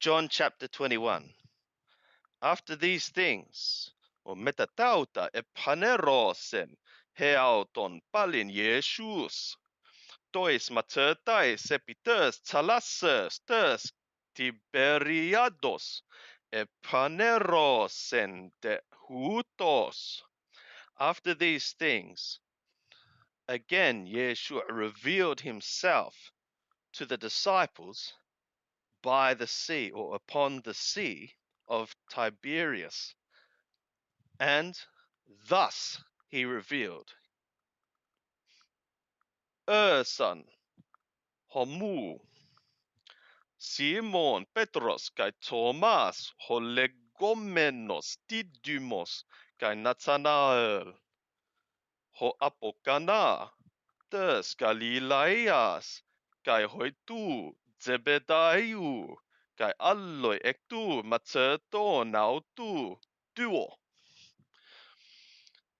John chapter 21. After these things, metatauta epanerosen heauton palin Iesus, tois matertais epites talasses tes Tiberiados epanerosen de hutos. After these things, again Yeshua revealed himself to the disciples by the sea, or upon the sea of Tiberias. And thus he revealed, son, homu, Simon Petros kai Thomas, holegomenos Didymos kai Nathanael, ho apokana, tes Galileas, kai hoitu Zebedaiu, kai alloi ektu matseto nautu duo.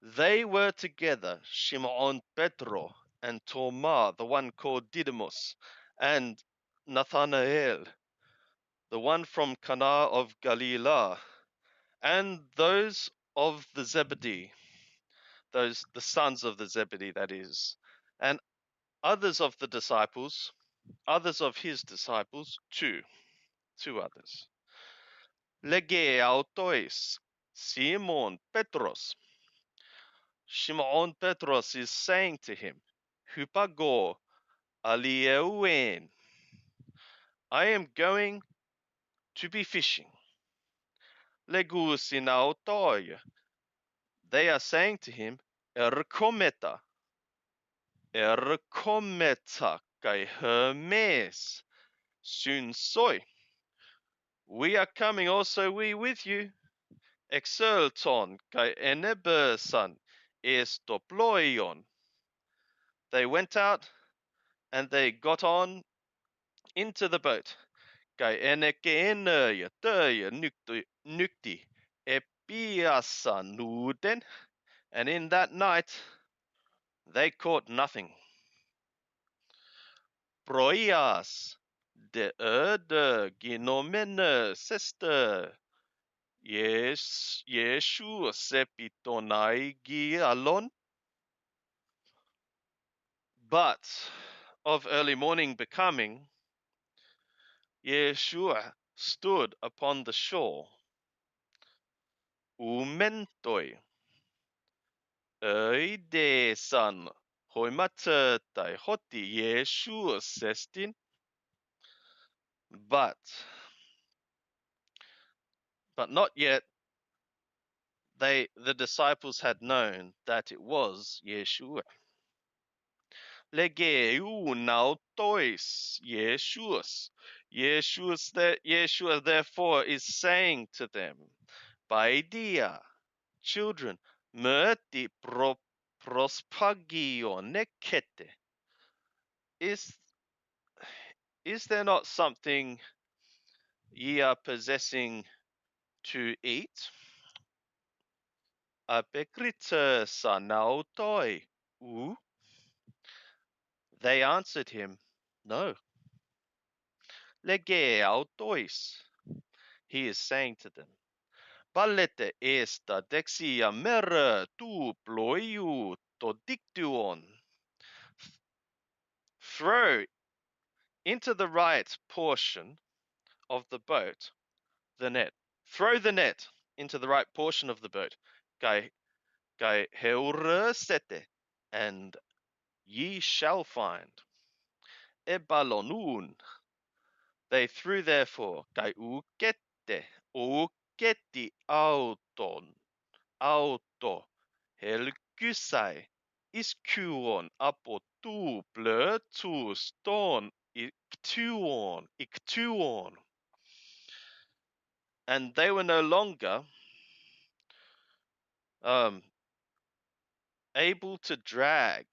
They were together, Shimon Petro and Thomas, the one called Didymus, and Nathanael, the one from Cana of Galilee, and those of the Zebedee, the sons of the Zebedee, that is, and others of his disciples, two others. Lege autois, Simon Petros. Shimon Petros is saying to him, Hupago alieuen, I am going to be fishing. Legus in autoi, they are saying to him, Erkometa kai Hermes, soon soy. We are coming also we with you. Exerton kai enebersan estoploion. They went out and they got on into the boat. Kai enekeene töjä nykti epiassa nuden, and in that night they caught nothing. Proias de öde ginomene sister, Yeshu sepitonai gialon. But of early morning becoming, Yeshua stood upon the shore. Umentoi, öidesan hoimatetai hoti Yeshua sestin. But not yet the disciples had known that it was Yeshua. Legeu nautois Yeshuas. Yeshua therefore is saying to them, Baidia, children, merti prospagio nekete. Is there not something ye are possessing to eat? Apekrite sanautoi u. They answered him, No. Lege autois. He is saying to them, Palete esta dexia mere tu ploiu todictuon. Throw into the right portion of the boat the net. Throw the net into the right portion of the boat. Kai heure sete, and ye shall find. Ebalonun. They threw therefore, kai uketi auto, helkysai, iskuon apo tu tu ston iktuon. And they were no longer able to drag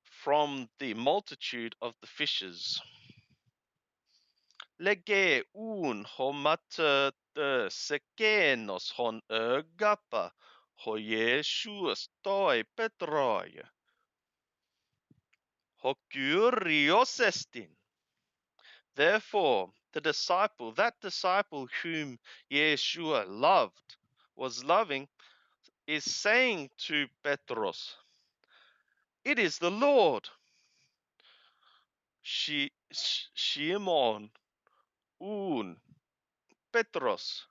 from the multitude of the fishes. Lege un homata de sekenos hon ergapa ho Yeshua stoi petroi. Ho curiosestin. Therefore, that disciple whom Yeshua loved, was loving, is saying to Petros, "It is the Lord." Shimon un Petros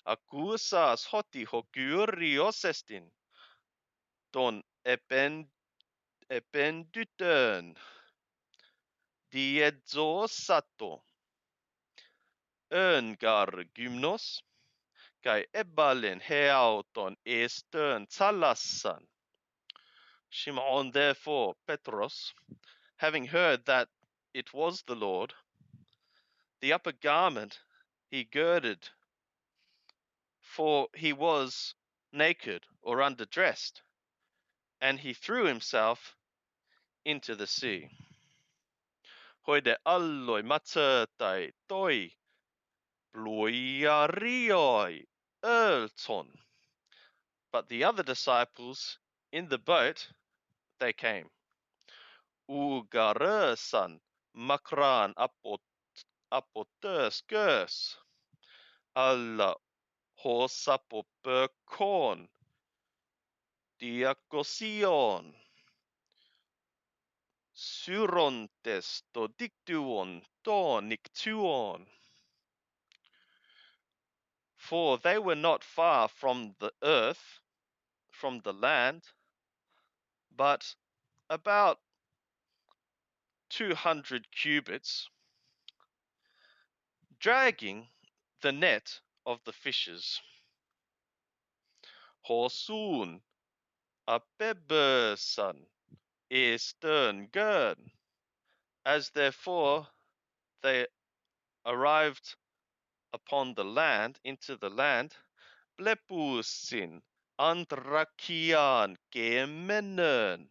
akusas hoti hokuriosestin ton ependytön diedzosato öngar gymnos kai ebalen heauton estön tsalassan. Shimon therefore Petros, having heard that it was the Lord, the upper garment he girded, for he was naked or underdressed, and he threw himself into the sea. Hoide alloi matsetai toi pluiarioi ölton. But the other disciples in the boat, they came. Ugarösan makran apotöskös alla hosapopökon diakosion syrontes to dictuon to nictuon. For they were not far from the earth, from the land, but about 200 cubits, dragging the net of the fishes. Horsun apebesan estern gern. As therefore they arrived upon the land, into the land, blepusin antrakian kemenen.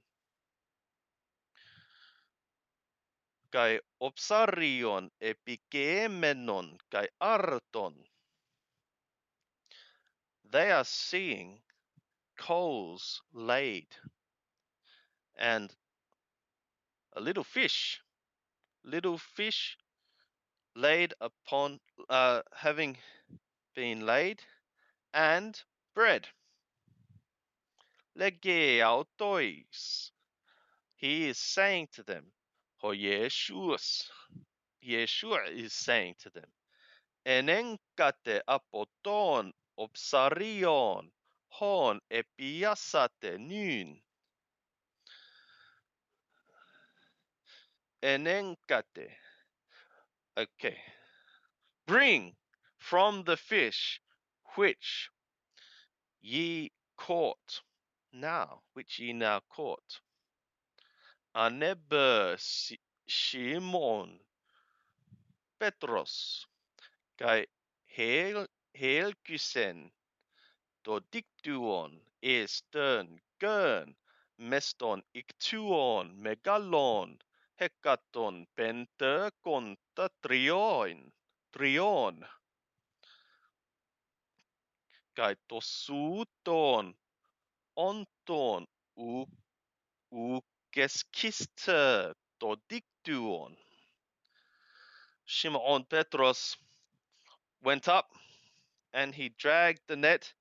Kai opsarion epikemenon kai arton. They are seeing coals laid, and a little fish laid upon, having been laid, and bread. Legeautois. He is saying to them, Ho Yeshua is saying to them, Enenkate apoton opsarion hon epiasate nun. Enenkate. Okay. Bring from the fish which ye caught now, which ye now caught. Anebe Shimon Petros kai helkysen to dictuon estön gön meston ictuon megalon hekaton pentekonta trion kai tosuuton onton ukeskiste to dictuon. Shimon Petros went up and he dragged the net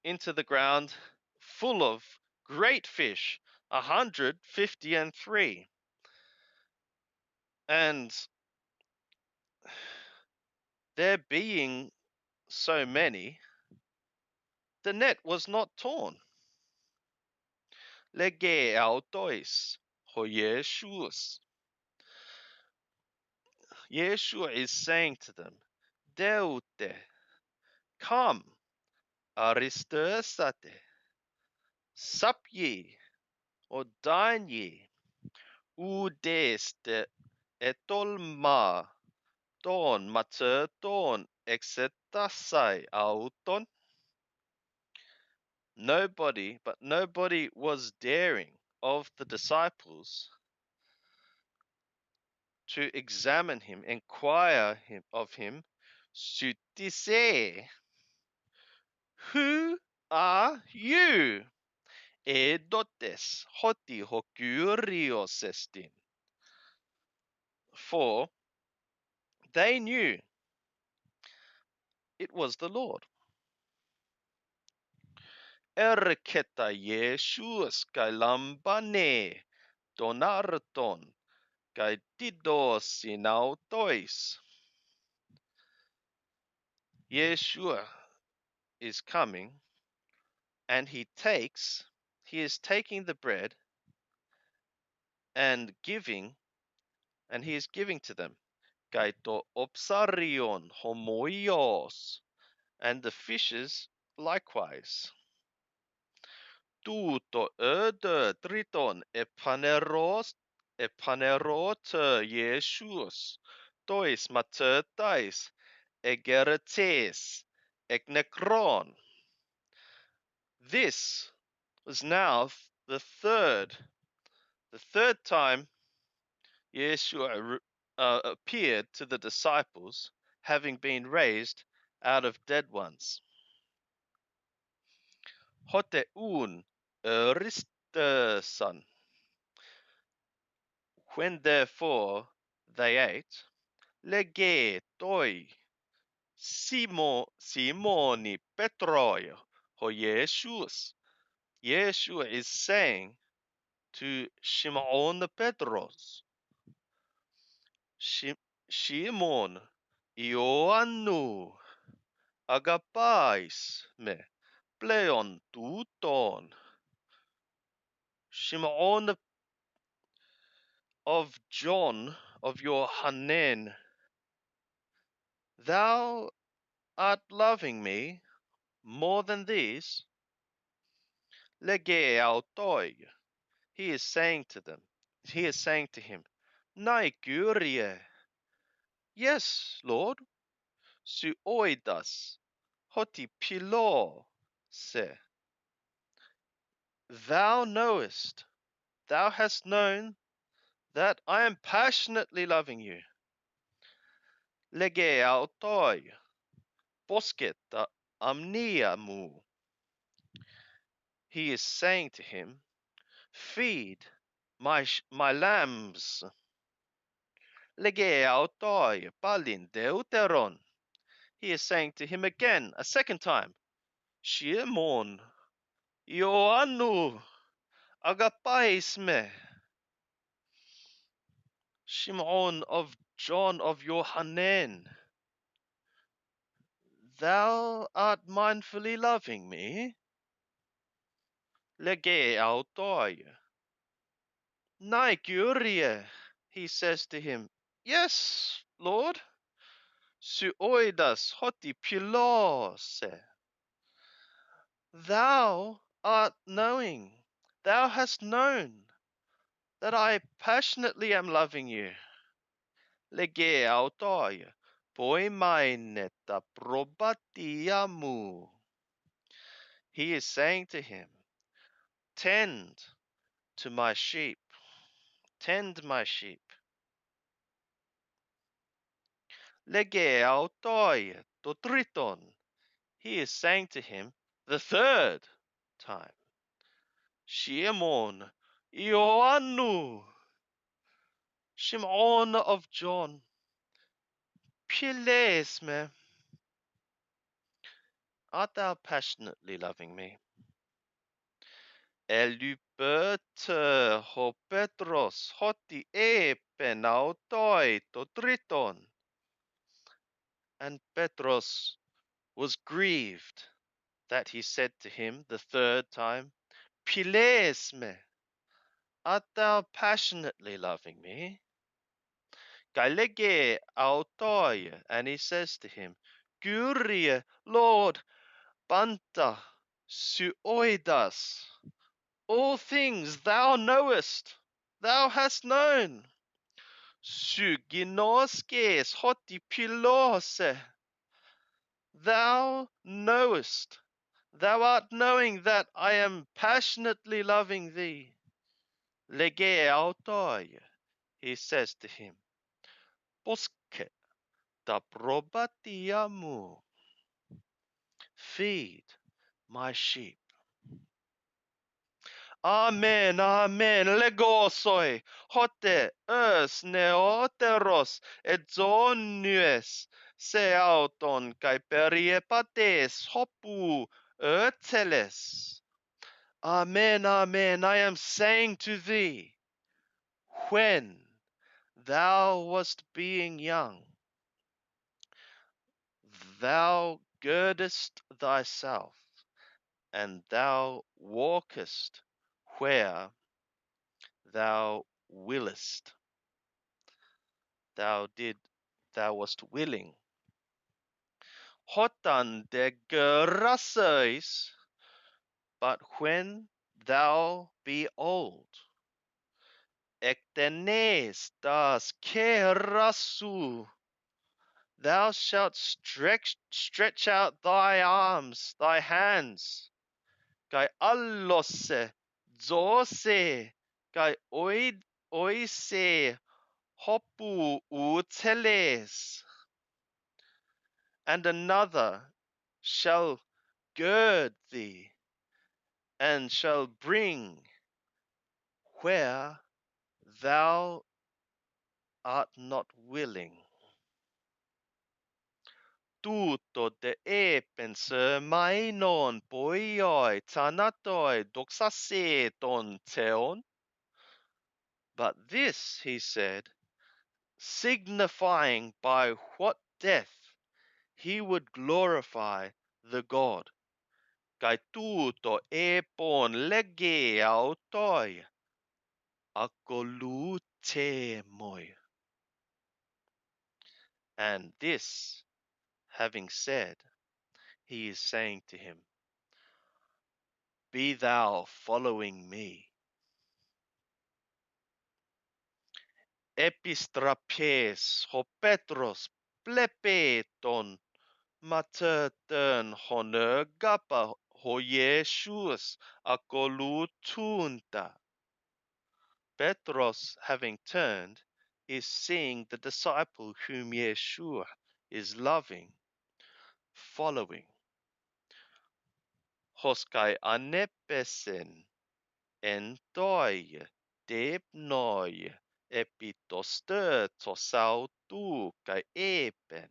into the ground full of great fish, 153. And there being so many, the net was not torn. Lege autois ho Yeshua. Yeshua is saying to them, Deute, come, aristösate, sup ye, or dine ye, udeste etolma, ton materton exetasai auton. Nobody was daring of the disciples to examine him, inquire of him, Sutise, who are you? Edotes hoti hokurios estin. For they knew it was the Lord. Erketa Jesus kai lambane donarton kai dido sinautois. Yeshua is coming, and he is taking the bread and he is giving to them. Kai to opsarion homoios, and the fishes likewise. Tuto öde triton epanerot Jesus, tois matertais egeretes eknekron. This was now the third time Yeshua appeared to the disciples, having been raised out of dead ones. Hoteun Aristesan. When therefore they ate, lege toi Simoni Petroi ho Jesus. Yeshua is saying to Shimon Petros, Shimon Ioannu agapais me pleon tuton. Shimon of John of your Hanan, thou art loving me more than these. Lege autoi. He is saying to him, Nai Kyrie. Yes, Lord. Su oidas. Hoti pilo. Se. Thou knowest, thou hast known that I am passionately loving you. Lege autoi. Bosketa amnia mu. He is saying to him, feed my lambs. Lege autoi palin deuteron. He is saying to him again, a second time, Shimon, Ioannu, agapais me. Shimon of John of Yohanan, thou art mindfully loving me. Lege autoi. Nai Kyrie, he says to him, yes, Lord. Su oidas hoti pilose. Thou art knowing, thou hast known that I passionately am loving you. Lege autoi, poimaineta probatiamu. He is saying to him, tend to my sheep, tend my sheep. Lege autoi, totriton. He is saying to him the third time, Shimon, Ioannu, Shimon of John, Piles me. Art thou passionately loving me? Elupete ho Petros hoti penautoi to triton. And Petros was grieved that he said to him the third time, Piles me. Art thou passionately loving me? Galege autoi, and he says to him, Kyrie, Lord, Banta, suoidas. All things thou knowest, thou hast known. Su ginoskes hoti pilose. Thou knowest, thou art knowing that I am passionately loving thee. Lege autoi, he says to him, Bosque da probatiamu. Feed my sheep. Amen, amen, legosoi, hote, neoteros, zonues, seauton, kai periepates, hopu, teles. Amen, amen, I am saying to thee, when thou wast being young, thou girdest thyself, and thou walkest where thou willest. Thou did, thou wast willing. Hotan de grasseis, but when thou be old, ectenes das kerasu, thou shalt stretch out thy arms, thy hands, kai allose, zose, kai oise, hopu uteles, and another shall gird thee, and shall bring where thou art not willing. Tutto de epense mainon poioi tanatoi doxase ton teon. But this, he said, signifying by what death he would glorify the God. Kai tutto epon lege autoi akolute moi. And this, having said, he is saying to him, be thou following me. Epistrapes ho Petros plepeton materten honegapa ho Jesus akolutunta. Petros, having turned, is seeing the disciple whom Yeshua is loving, following. Hoskai anepesen entoi depnoi epitoster tosautu kai epen,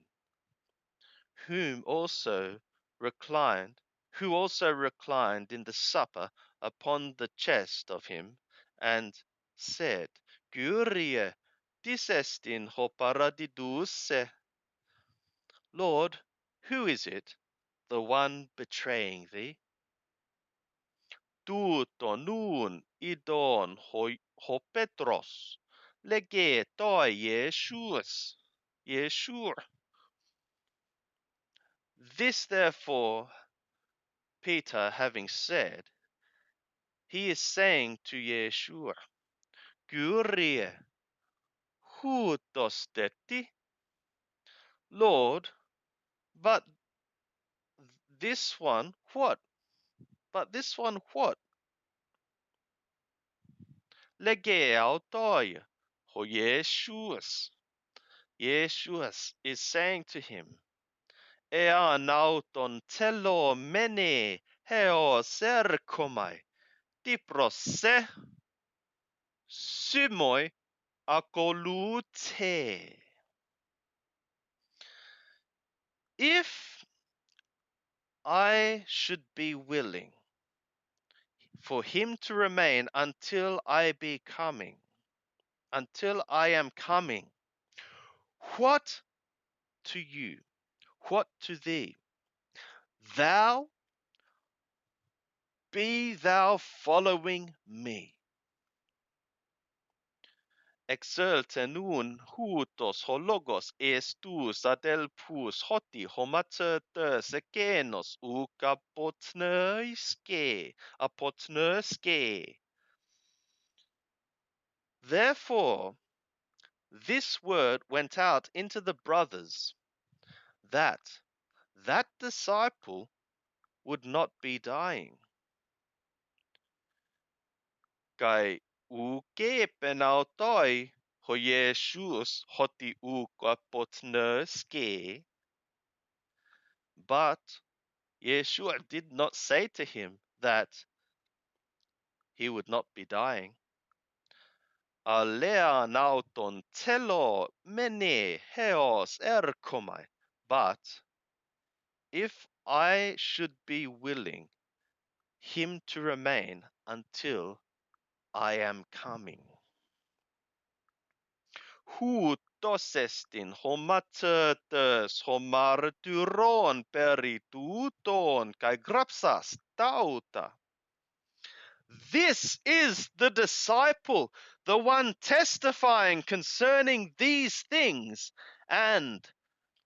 whom also reclined, who also reclined in the supper upon the chest of him, and said, Kyrie, disestin ho paradidusse. Lord, who is it, the one betraying thee? Tuto nun idon ho Petros, lege toi Yeshua. This therefore Peter having said, he is saying to Yeshua, Kyrie, hutos detti? Lord, but this one what? But this one what? Lege autoi, ho Yeshuas. Yeshua is saying to him, Ea nauton telo mene heo serkomai, diprose, symoi akolute. If I should be willing for him to remain until I be coming, until I am coming, what to you, what to thee? Thou be thou following me. Exultenun hutos hologos estus adelpus hoti homater sekenos apotnerske. Therefore, this word went out into the brothers, that that disciple would not be dying. Kai uke penautoi ho Jesus hoti ukapotnerske. But Yeshua did not say to him that he would not be dying. Alea nauton telo mene heos erkomai. But if I should be willing him to remain until I am coming. Huutosestin homatötös homartyron perituuton kai grapsas tauta. This is the disciple, the one testifying concerning these things and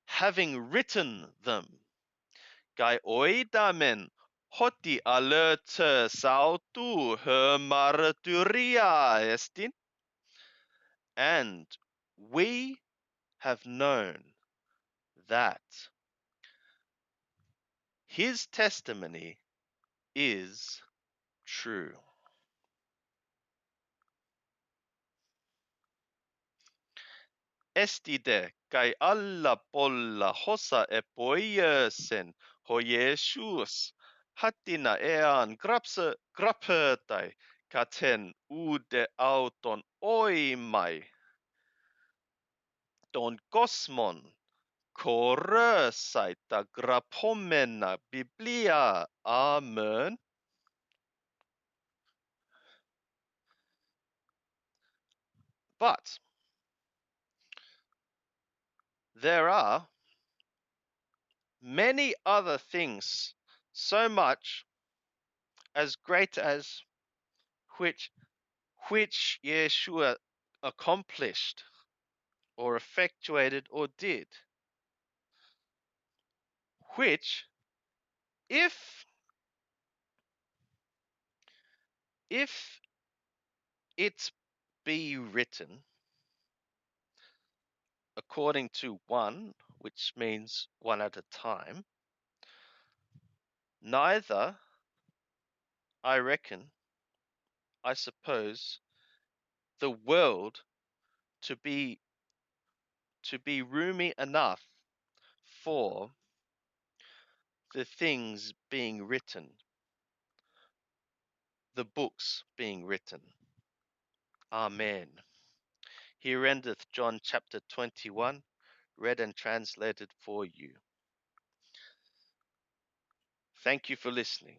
having written them. Kai oidamen hoti alerte sautu her martyria estin. And we have known that his testimony is true. Estide kai alla polla hosa epoiesen ho Jesus hatina ean grapötai katen uude auton oimai ton kosmon korösaita grapomena biblia. Amen. But there are many other things so much as great as which Yeshua accomplished or effectuated or did, which if if it be written according to one, which means one at a time, neither, I reckon, I suppose, the world to be roomy enough for the things being written, the books being written. Amen. Here endeth John chapter 21, read and translated for you. Thank you for listening.